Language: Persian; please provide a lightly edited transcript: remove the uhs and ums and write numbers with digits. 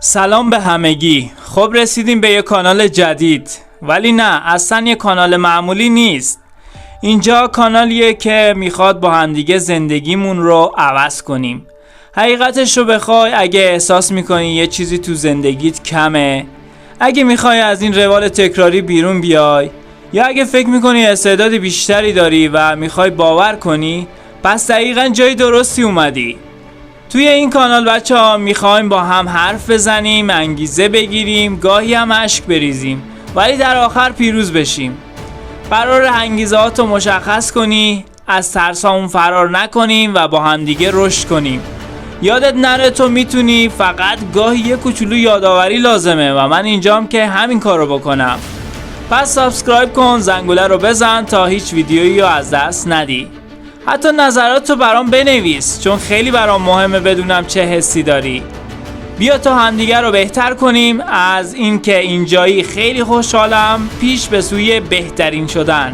سلام به همگی. خب رسیدیم به یه کانال جدید، ولی نه اصلا یه کانال معمولی نیست. اینجا کانالیه که میخواد با همدیگه زندگیمون رو عوض کنیم. حقیقتش رو بخوای، اگه احساس میکنی یه چیزی تو زندگیت کمه، اگه میخوای از این روال تکراری بیرون بیای، یا اگه فکر میکنی استعداد بیشتری داری و میخوای باور کنی، پس دقیقاً جای درستی اومدی. توی این کانال بچه ها میخوایم با هم حرف بزنیم، انگیزه بگیریم، گاهی هم اشک بریزیم، ولی در آخر پیروز بشیم. قرار انگیزه هاتو مشخص کنی، از ترسامون فرار نکنیم و با هم دیگه رشد کنیم. یادت نره تو میتونی، فقط گاهی یه کوچولو یادآوری لازمه و من اینجام که همین کارو بکنم. پس سابسکرایب کن، زنگوله رو بزن تا هیچ ویدیویی رو از دست ندی. حتی نظراتو برام بنویس، چون خیلی برام مهمه بدونم چه حسی داری. بیا تا همدیگر رو بهتر کنیم. از اینکه اینجایی خیلی خوشحالم، پیش به سوی بهترین شدن.